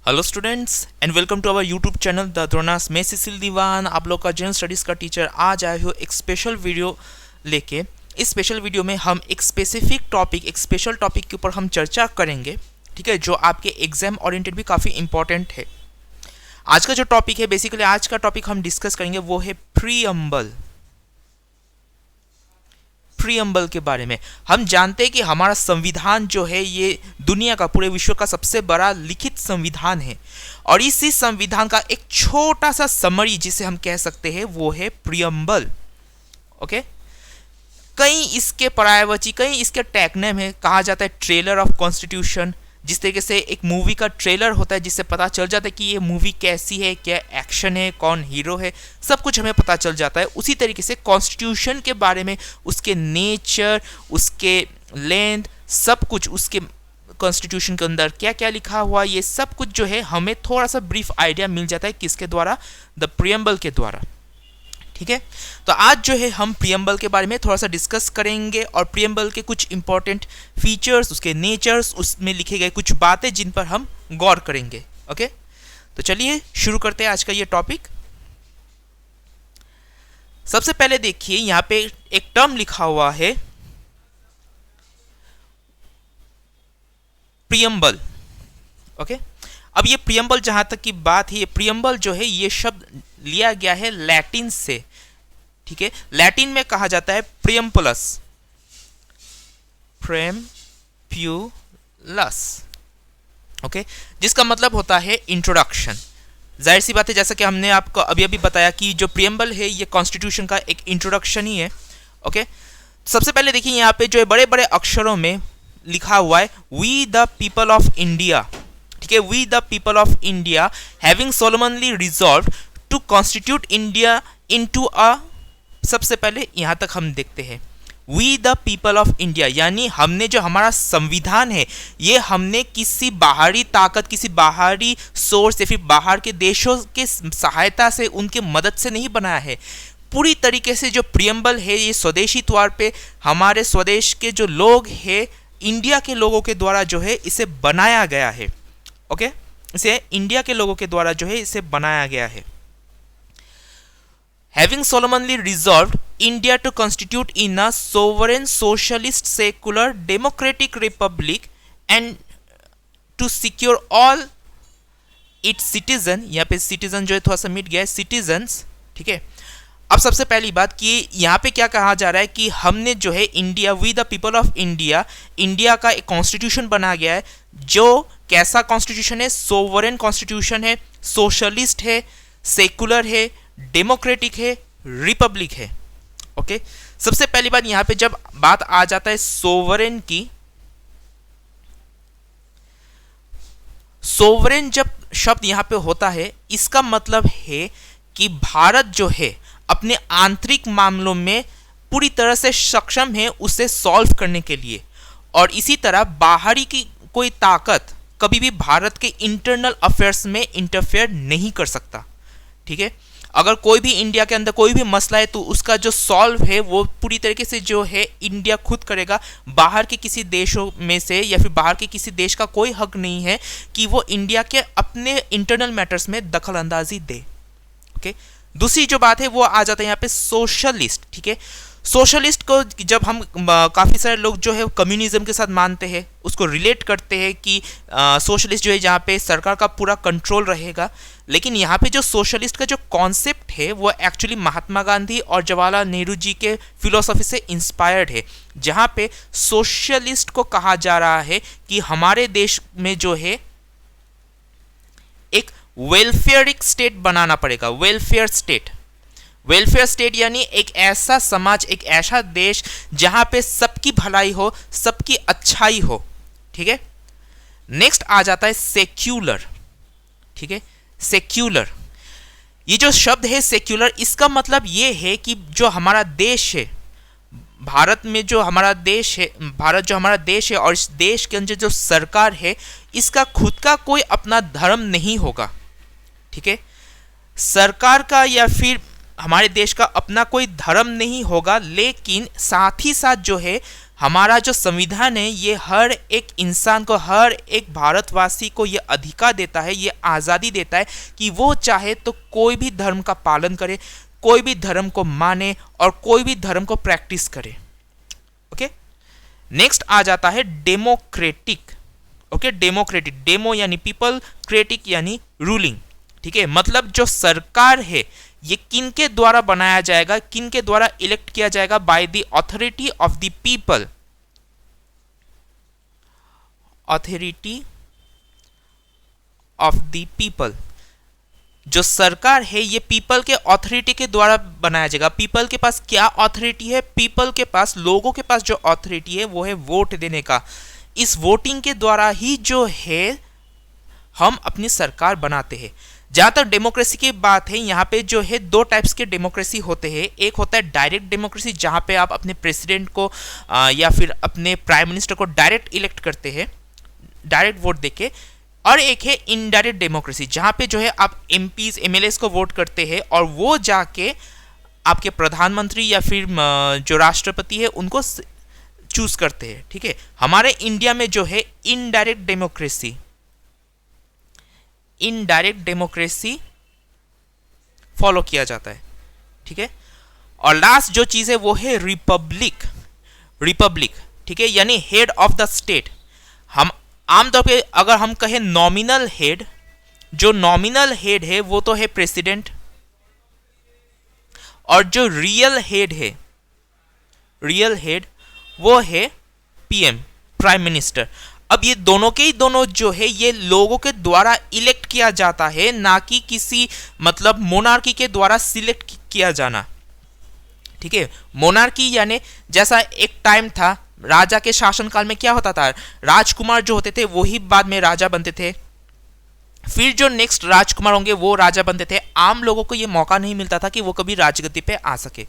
Hello students and welcome to our YouTube channel the Dronas. मैं Cecil दीवान, आप लोग का जनरल स्टडीज़ का टीचर, आज आए हो एक स्पेशल वीडियो लेके। इस स्पेशल वीडियो में हम एक स्पेसिफिक टॉपिक, एक स्पेशल टॉपिक के ऊपर हम चर्चा करेंगे, ठीक है, जो आपके एग्जाम ओरिएंटेड भी काफ़ी इंपॉर्टेंट है। आज का जो टॉपिक है, बेसिकली आज का टॉपिक हम डिस्कस करेंगे वो है प्रीअम्बल। प्रीअम्बल के बारे में हम जानते हैं कि हमारा संविधान जो है ये दुनिया का, पूरे विश्व का सबसे बड़ा लिखित संविधान है, और इसी संविधान का एक छोटा सा समरी जिसे हम कह सकते हैं वो है प्रीअम्बल। ओके, कई इसके पर्यायवाची, कई इसके टैगनेम है। कहा जाता है ट्रेलर ऑफ कॉन्स्टिट्यूशन, जिस तरीके से एक मूवी का ट्रेलर होता है जिससे पता चल जाता है कि ये मूवी कैसी है, क्या एक्शन है, कौन हीरो है, सब कुछ हमें पता चल जाता है। उसी तरीके से कॉन्स्टिट्यूशन के बारे में, उसके नेचर, उसके लेंथ, सब कुछ, उसके कॉन्स्टिट्यूशन के अंदर क्या क्या लिखा हुआ, ये सब कुछ जो है हमें थोड़ा सा ब्रीफ आइडिया मिल जाता है किसके द्वारा, द प्रीअम्बल के द्वारा। ठीक है, तो आज जो है हम प्रीअम्बल के बारे में थोड़ा सा डिस्कस करेंगे और प्रीअम्बल के कुछ इंपॉर्टेंट फीचर्स, उसके नेचर्स, उसमें लिखे गए कुछ बातें जिन पर हम गौर करेंगे। ओके, तो चलिए शुरू करते हैं आज का ये टॉपिक। सबसे पहले देखिए यहाँ पे एक टर्म लिखा हुआ है प्रीअम्बल। ओके, अब ये प्रीअम्बल, जहां तक की बात है, ये प्रीअम्बल जो है ये शब्द लिया गया है लैटिन से। ठीक है, लैटिन में कहा जाता है प्रीअम्पुलस, प्रीअम्पुलस। ओके, जिसका मतलब होता है इंट्रोडक्शन। जाहिर सी बात है, जैसा कि हमने आपको अभी अभी बताया कि जो प्रीअम्बल है ये कॉन्स्टिट्यूशन का एक इंट्रोडक्शन ही है। ओके, सबसे पहले देखिए यहाँ पे जो है बड़े बड़े अक्षरों में लिखा हुआ है we the people of India. ठीक है, we the people of India having solemnly resolved to constitute India into a, सबसे पहले यहां तक हम देखते हैं we the people of India, यानी हमने जो हमारा संविधान है ये हमने किसी बाहरी ताकत, किसी बाहरी सोर्स या फिर बाहर के देशों के सहायता से, उनके मदद से नहीं बनाया है। पूरी तरीके से जो प्रीअम्बल है ये स्वदेशी तौर पे हमारे स्वदेश के जो लोग हैं, इंडिया के लोगों के द्वारा जो है इसे बनाया गया है। ओके, इसे इंडिया के लोगों के द्वारा जो है इसे बनाया गया है। Having solemnly resolved India to constitute in a sovereign, socialist, secular, democratic republic and to secure all its citizen, यहाँ पे citizen जो है थोड़ा सा मिट गया है, citizens। ठीक है, अब सबसे पहली बात कि यहाँ पे क्या कहा जा रहा है कि हमने जो है India, we the people of India, India का एक कॉन्स्टिट्यूशन बना गया है जो कैसा कॉन्स्टिट्यूशन है, सोवरेन कॉन्स्टिट्यूशन है, सोशलिस्ट है, सेकुलर है, डेमोक्रेटिक है, रिपब्लिक है। ओके, सबसे पहली बात यहां पे जब बात आ जाता है सोवरेन की, सोवरेन जब शब्द यहां पे होता है इसका मतलब है कि भारत जो है अपने आंतरिक मामलों में पूरी तरह से सक्षम है उसे सॉल्व करने के लिए, और इसी तरह बाहरी की कोई ताकत कभी भी भारत के इंटरनल अफेयर्स में इंटरफेयर नहीं कर सकता। ठीक है, अगर कोई भी इंडिया के अंदर कोई भी मसला है तो उसका जो सॉल्व है वो पूरी तरीके से जो है इंडिया खुद करेगा। बाहर के किसी देशों में से या फिर बाहर के किसी देश का कोई हक नहीं है कि वो इंडिया के अपने इंटरनल मैटर्स में दखल अंदाजी दे। ओके, दूसरी जो बात है वो आ जाता है यहाँ पे सोशलिस्ट। ठीक है, सोशलिस्ट को जब हम काफ़ी सारे लोग जो है कम्युनिज्म के साथ मानते हैं, उसको रिलेट करते हैं कि सोशलिस्ट जो है जहाँ पे सरकार का पूरा कंट्रोल रहेगा, लेकिन यहाँ पे जो सोशलिस्ट का जो कॉन्सेप्ट है वो एक्चुअली महात्मा गांधी और जवाहरलाल नेहरू जी के फिलोसफी से इंस्पायर्ड है, जहाँ पे सोशलिस्ट को कहा जा रहा है कि हमारे देश में जो है एक वेलफेयरिक स्टेट बनाना पड़ेगा। वेलफेयर स्टेट, वेलफेयर स्टेट यानी एक ऐसा समाज, एक ऐसा देश जहां पे सबकी भलाई हो, सबकी अच्छाई हो। ठीक है, नेक्स्ट आ जाता है सेक्युलर। ठीक है, सेक्युलर, ये जो शब्द है सेक्युलर, इसका मतलब ये है कि जो हमारा देश है, भारत में जो हमारा देश है, भारत जो हमारा देश है और इस देश के अंदर जो सरकार है इसका खुद का कोई अपना धर्म नहीं होगा। ठीक है, सरकार का या फिर हमारे देश का अपना कोई धर्म नहीं होगा, लेकिन साथ ही साथ जो है हमारा जो संविधान है ये हर एक इंसान को, हर एक भारतवासी को ये अधिकार देता है, ये आज़ादी देता है कि वो चाहे तो कोई भी धर्म का पालन करे, कोई भी धर्म को माने और कोई भी धर्म को प्रैक्टिस करे। ओके, नेक्स्ट आ जाता है डेमोक्रेटिक। ओके, डेमोक्रेटिक, डेमो यानी पीपल, क्रेटिक यानी रूलिंग। ठीक है, मतलब जो सरकार है ये किन के द्वारा बनाया जाएगा, किन के द्वारा इलेक्ट किया जाएगा, by the authority of the people. Authority of the people, जो सरकार है ये पीपल के अथॉरिटी के द्वारा बनाया जाएगा। पीपल के पास क्या अथॉरिटी है? पीपल के पास, लोगों के पास जो अथॉरिटी है वो है वोट देने का। इस वोटिंग के द्वारा ही जो है हम अपनी सरकार बनाते हैं। जहां तक डेमोक्रेसी की बात है, यहाँ पे जो है दो टाइप्स के डेमोक्रेसी होते हैं। एक होता है डायरेक्ट डेमोक्रेसी, जहां पे आप अपने प्रेसिडेंट को या फिर अपने प्राइम मिनिस्टर को डायरेक्ट इलेक्ट करते हैं, डायरेक्ट वोट देके। और एक है इनडायरेक्ट डेमोक्रेसी, जहां पे जो है आप एमपीज, एमएलएस को वोट करते हैं और वो जाके आपके प्रधानमंत्री या फिर जो राष्ट्रपति है उनको चूज करते हैं। ठीक है, हमारे इंडिया में जो है indirect democracy, indirect democracy follow किया जाता है। ठीक है, और लास्ट जो चीज है वो है रिपब्लिक। रिपब्लिक, ठीक है, यानी हेड ऑफ द स्टेट। हम आमतौर पे अगर हम कहें नॉमिनल हेड, जो नॉमिनल हेड है वो तो है प्रेसिडेंट, और जो रियल हेड है, रियल हेड वो है पीएम, प्राइम मिनिस्टर। अब ये दोनों के ही दोनों जो है ये लोगों के द्वारा इलेक्ट किया जाता है, ना कि किसी मतलब मोनार्की के द्वारा सिलेक्ट किया जाना। ठीक है, मोनार्की यानी जैसा एक टाइम था राजा के शासनकाल में क्या होता था, राजकुमार जो होते थे वही बाद में राजा बनते थे, फिर जो नेक्स्ट राजकुमार होंगे वो राजा बनते थे। आम लोगों को ये मौका नहीं मिलता था कि वो कभी राजगद्दी पे आ सके।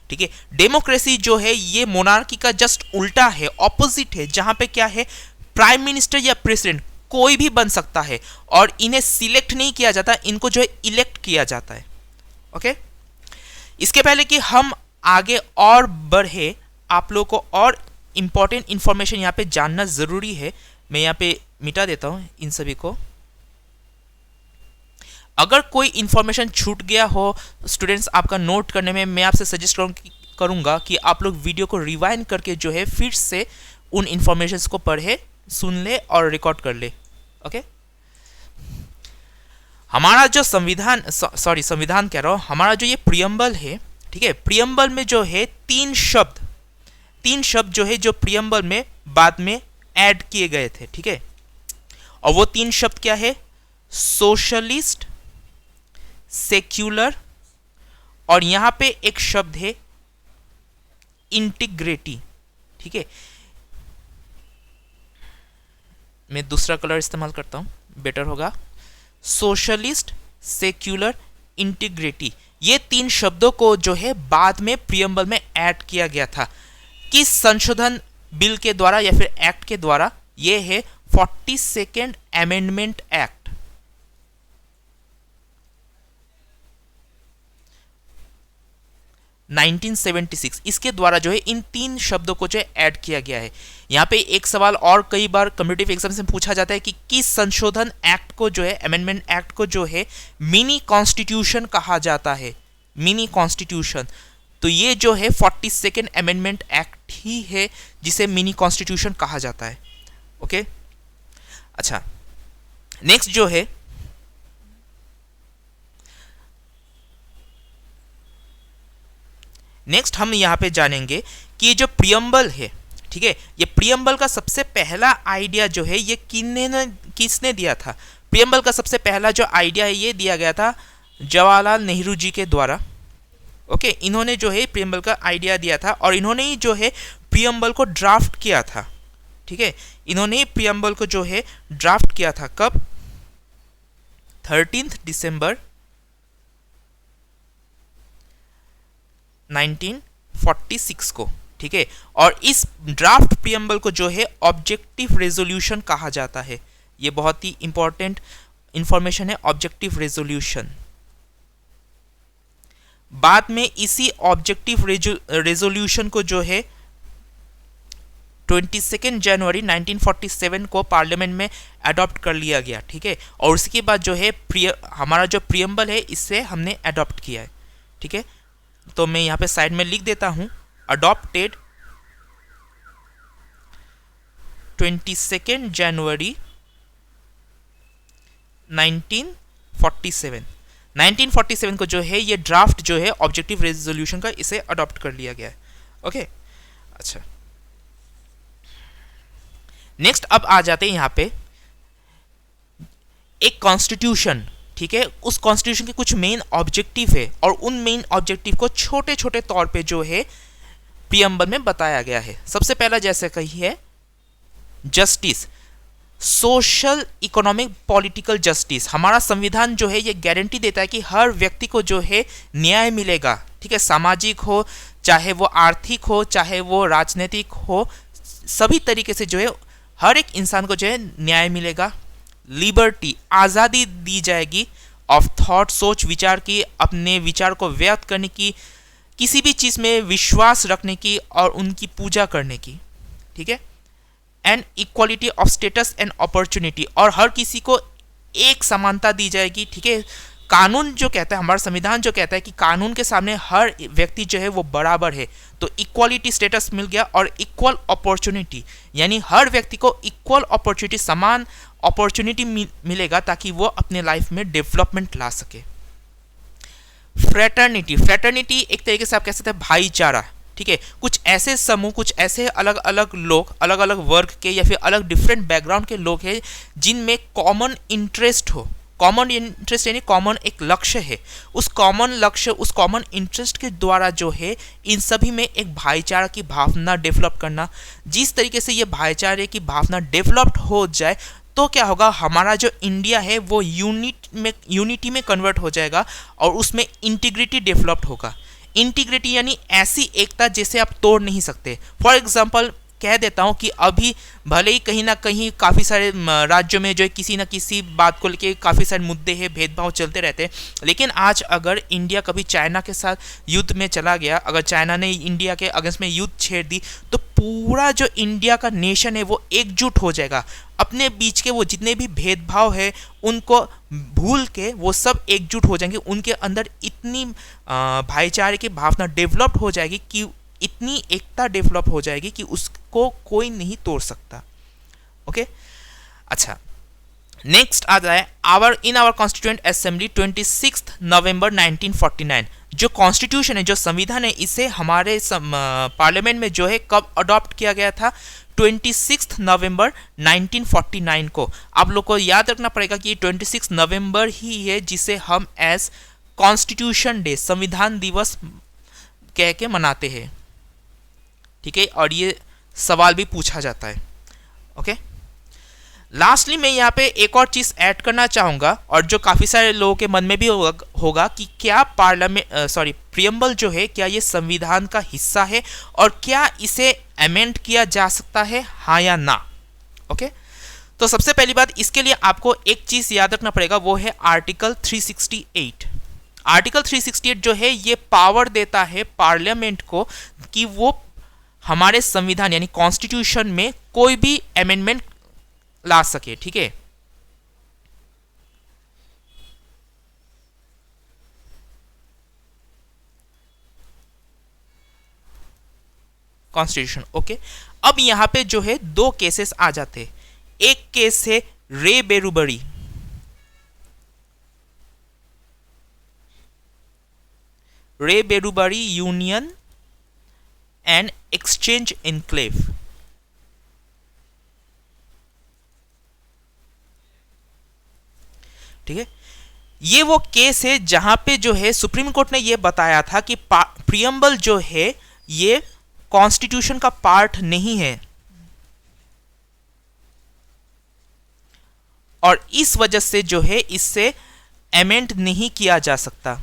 ठीक है, डेमोक्रेसी जो है ये मोनार्की का जस्ट उल्टा है, ऑपोजिट है, जहां पे क्या है प्राइम मिनिस्टर या प्रेसिडेंट कोई भी बन सकता है और इन्हें सिलेक्ट नहीं किया जाता, इनको जो है इलेक्ट किया जाता है। ओके, इसके पहले कि हम आगे और बढ़े, आप लोगों को और इंपॉर्टेंट इंफॉर्मेशन यहाँ पे जानना जरूरी है। मैं यहाँ पे मिटा देता हूँ इन सभी को। अगर कोई इंफॉर्मेशन छूट गया हो स्टूडेंट्स आपका नोट करने में, मैं आपसे सजेस्ट करूंगा कि आप लोग वीडियो को रिवाइंड करके जो है फिर से उन इंफॉर्मेशंस को पढ़े, सुन ले और रिकॉर्ड कर ले। ओके, हमारा जो संविधान, सॉरी संविधान कह रहा हूं, हमारा जो ये प्रियम्बल है, ठीक है, प्रियम्बल में जो है तीन शब्द जो है जो प्रियम्बल में बाद में ऐड किए गए थे। ठीक है, और वो तीन शब्द क्या है, सोशलिस्ट, सेक्युलर, और यहां पे एक शब्द है इंटीग्रिटी। ठीक है, मैं दूसरा कलर इस्तेमाल करता हूं, बेटर होगा। सोशलिस्ट, सेक्युलर, इंटीग्रिटी, ये तीन शब्दों को जो है बाद में प्रियम्बल में ऐड किया गया था। किस संशोधन बिल के द्वारा या फिर एक्ट के द्वारा? ये है 42nd अमेंडमेंट एक्ट। इसके द्वारा जो है इन तीन शब्दों को जो है ऐड किया गया है। यहाँ पे एक सवाल और कई बार कम्पिटिटिव एग्जाम से पूछा जाता है कि किस संशोधन एक्ट को जो है, अमेंडमेंट एक्ट को जो है मिनी कॉन्स्टिट्यूशन कहा जाता है, मिनी कॉन्स्टिट्यूशन। तो ये जो है 42nd अमेंडमेंट एक्ट ही है जिसे मिनी कॉन्स्टिट्यूशन कहा जाता है। ओके, अच्छा, नेक्स्ट जो है नेक्स्ट हम यहां पे जानेंगे कि ये जो प्रियम्बल है, ठीक है, ये प्रियम्बल का सबसे पहला आइडिया जो है ये किसने दिया था? प्रियम्बल का सबसे पहला जो आइडिया है ये दिया गया था जवाहरलाल नेहरू जी के द्वारा। ओके, इन्होंने जो है प्रियम्बल का आइडिया दिया था और इन्होंने ही जो है प्रियम्बल को ड्राफ्ट किया था। ठीक है, इन्होंने ही प्रियम्बल को जो है ड्राफ्ट किया था। कब? 13 दिसंबर 1946 को। ठीक है, और इस ड्राफ्ट प्रियम्बल को जो है ऑब्जेक्टिव रेजोल्यूशन कहा जाता है। ये बहुत ही इंपॉर्टेंट इंफॉर्मेशन है, ऑब्जेक्टिव रेजोल्यूशन। बाद में इसी ऑब्जेक्टिव रेजोल्यूशन को जो है 22 जनवरी 1947 को पार्लियामेंट में अडॉप्ट कर लिया गया, ठीक है। और उसके बाद जो है हमारा जो प्रियम्बल है इसे हमने अडॉप्ट किया है, ठीक है। तो मैं यहाँ पे साइड में लिख देता हूँ, अडॉप्टेड 22 जनवरी 1947। 1947 को जो है ये ड्राफ्ट जो है ऑब्जेक्टिव रेजोल्यूशन का, इसे अडॉप्ट कर लिया गया है। ओके, अच्छा, नेक्स्ट अब आ जाते हैं यहाँ पे एक कॉन्स्टिट्यूशन, ठीक है। उस कॉन्स्टिट्यूशन के कुछ मेन ऑब्जेक्टिव है और उन मेन ऑब्जेक्टिव को छोटे छोटे तौर पे जो है प्रियम्बल में बताया गया है। सबसे पहला जैसे कही है justice, social economic political justice. हमारा संविधान जो है ये गारंटी देता है कि हर व्यक्ति को जो है न्याय मिलेगा, ठीक है। सामाजिक हो, चाहे वो आर्थिक हो, चाहे वो राजनीतिक हो, सभी तरीके से जो है हर एक इंसान को जो है न्याय मिलेगा। लिबर्टी, आज़ादी दी जाएगी ऑफ थॉट, सोच विचार की, अपने विचार को व्यक्त करने की, किसी भी चीज़ में विश्वास रखने की और उनकी पूजा करने की, ठीक है। And equality of status and opportunity, और हर किसी को एक समानता दी जाएगी, ठीक है। कानून जो कहता है, हमारा संविधान जो कहता है कि कानून के सामने हर व्यक्ति जो है वो बराबर है, तो इक्वालिटी स्टेटस मिल गया। और इक्वल अपॉर्चुनिटी, यानी हर व्यक्ति को इक्वल अपॉर्चुनिटी, समान अपॉर्चुनिटी मिलेगा ताकि वो अपने लाइफ में डेवलपमेंट ला सके। फ्रेटर्निटी, फ्रेटर्निटी एक तरीके से आप कह सकते हैं भाईचारा, ठीक है। कुछ ऐसे समूह, कुछ ऐसे अलग अलग लोग, अलग अलग वर्ग के या फिर अलग डिफरेंट बैकग्राउंड के लोग हैं जिनमें कॉमन इंटरेस्ट हो। कॉमन इंटरेस्ट यानी कॉमन एक लक्ष्य है, उस कॉमन लक्ष्य, उस कॉमन इंटरेस्ट के द्वारा जो है इन सभी में एक भाईचारा की भावना डेवलप करना। जिस तरीके से ये भाईचारे की भावना डेवलप्ड हो जाए तो क्या होगा, हमारा जो इंडिया है वो यूनिटी में कन्वर्ट हो जाएगा और उसमें इंटीग्रिटी डेवलप्ड होगा। इंटीग्रिटी यानी ऐसी एकता जिसे आप तोड़ नहीं सकते। फॉर एग्जाम्पल कह देता हूँ कि अभी भले ही कहीं ना कहीं काफ़ी सारे राज्यों में जो है किसी न किसी बात को लेके काफ़ी सारे मुद्दे हैं, भेदभाव चलते रहते हैं, लेकिन आज अगर इंडिया कभी चाइना के साथ युद्ध में चला गया, अगर चाइना ने इंडिया के अगेंस्ट में युद्ध छेड़ दी, तो पूरा जो इंडिया का नेशन है वो एकजुट हो जाएगा। अपने बीच के वो जितने भी भेदभाव है उनको भूल के वो सब एकजुट हो जाएंगे। उनके अंदर इतनी भाईचारे की भावना डेवलप्ड हो जाएगी कि इतनी एकता डेवलप हो जाएगी कि उसको कोई नहीं तोड़ सकता। ओके, अच्छा, नेक्स्ट आ जाए आवर कॉन्स्टिट्यूएंट असेंबली 26 नवंबर 1949। जो कॉन्स्टिट्यूशन है, जो संविधान है, इसे हमारे पार्लियामेंट में जो है कब अडॉप्ट किया गया था, 26 नवंबर 1949 को। आप लोग को याद रखना पड़ेगा कि 26 नवंबर ही है जिसे हम एज कॉन्स्टिट्यूशन डे, संविधान दिवस कह के मनाते हैं, ठीक है। और ये सवाल भी पूछा जाता है। ओके, लास्टली मैं यहाँ पे एक और चीज़ ऐड करना चाहूँगा और जो काफ़ी सारे लोगों के मन में भी होगा कि क्या प्रियम्बल जो है क्या ये संविधान का हिस्सा है और क्या इसे अमेंड किया जा सकता है, हाँ या ना। ओके, तो सबसे पहली बात, इसके लिए आपको एक चीज़ याद रखना पड़ेगा, वो है आर्टिकल 368। आर्टिकल 368 जो है ये पावर देता है पार्लियामेंट को कि वो हमारे संविधान यानी कॉन्स्टिट्यूशन में कोई भी अमेंडमेंट ला सके, ठीक है। Constitution, okay. अब यहां पे जो है दो केसेस आ जाते हैं। एक केस है रे बेरुबरी, रे बेरुबरी यूनियन एंड एक्सचेंज एनक्लेव। ठीक है, ये वो केस है जहां पे जो है सुप्रीम कोर्ट ने ये बताया था कि प्रियम्बल जो है ये कॉन्स्टिट्यूशन का पार्ट नहीं है और इस वजह से जो है इससे अमेंड नहीं किया जा सकता,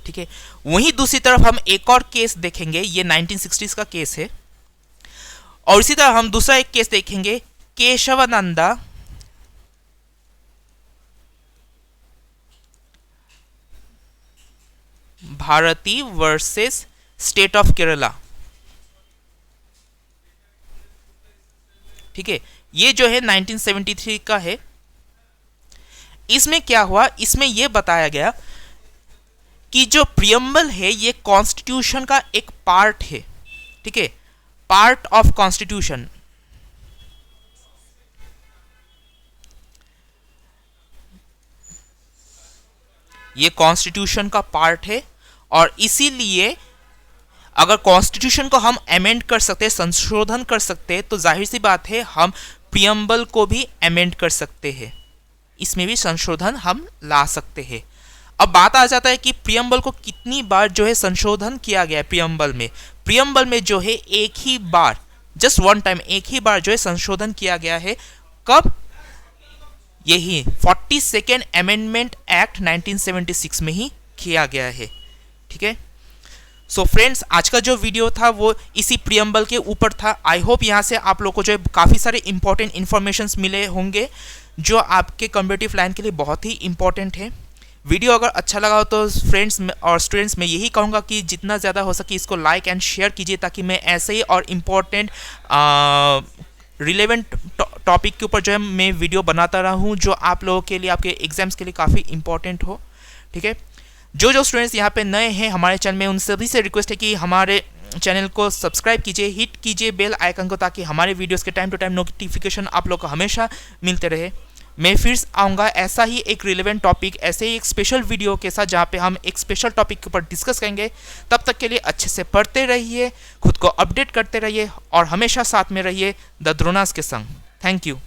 ठीक है। वहीं दूसरी तरफ हम एक और केस देखेंगे, ये 1960s का केस है। और इसी तरह हम दूसरा एक केस देखेंगे, Keshavananda Bharati versus state of Kerala. ठीक है, ये जो है 1973 का है। इसमें क्या हुआ, इसमें यह बताया गया कि जो प्रियम्बल है ये कॉन्स्टिट्यूशन का एक पार्ट है, ठीक है, पार्ट ऑफ कॉन्स्टिट्यूशन। ये कॉन्स्टिट्यूशन का पार्ट है और इसीलिए अगर कॉन्स्टिट्यूशन को हम अमेंड कर सकते, संशोधन कर सकते, तो जाहिर सी बात है हम प्रियम्बल को भी अमेंड कर सकते हैं, इसमें भी संशोधन हम ला सकते हैं। अब बात आ जाता है कि प्रियम्बल को कितनी बार जो है संशोधन किया गया है। प्रियम्बल में जो है एक ही बार, जस्ट वन टाइम, एक ही बार जो है संशोधन किया गया है। कब? यही 42nd अमेंडमेंट एक्ट 1976 में ही किया गया है, ठीक है। सो फ्रेंड्स, आज का जो वीडियो था वो इसी प्रियम्बल के ऊपर था। आई होप यहाँ से आप लोग को जो है काफ़ी सारे इंपॉर्टेंट इन्फॉर्मेशंस मिले होंगे जो आपके कॉम्पिटिटिव लाइन के लिए बहुत ही इंपॉर्टेंट है। वीडियो अगर अच्छा लगा हो तो फ्रेंड्स और स्टूडेंट्स मैं यही कहूँगा कि जितना ज़्यादा हो सके इसको लाइक एंड शेयर कीजिए, ताकि मैं ऐसे ही और इम्पॉर्टेंट रिलेवेंट टॉपिक के ऊपर जो है मैं वीडियो बनाता रहूँ जो आप लोगों के लिए, आपके एग्जाम्स के लिए काफ़ी इंपॉर्टेंट हो, ठीक है। जो स्टूडेंट्स यहाँ पे नए हैं हमारे चैनल में, उन सभी से रिक्वेस्ट है कि हमारे चैनल को सब्सक्राइब कीजिए, हिट कीजिए बेल आइकन को, ताकि हमारे वीडियोस के टाइम टू टाइम नोटिफिकेशन आप लोग को हमेशा मिलते रहे। मैं फिर आऊँगा ऐसा ही एक रिलेवेंट टॉपिक, ऐसे ही एक स्पेशल वीडियो के साथ जहाँ पे हम एक स्पेशल टॉपिक के ऊपर डिस्कस करेंगे। तब तक के लिए अच्छे से पढ़ते रहिए, खुद को अपडेट करते रहिए और हमेशा साथ में रहिए द द्रोणास के संग। Thank you.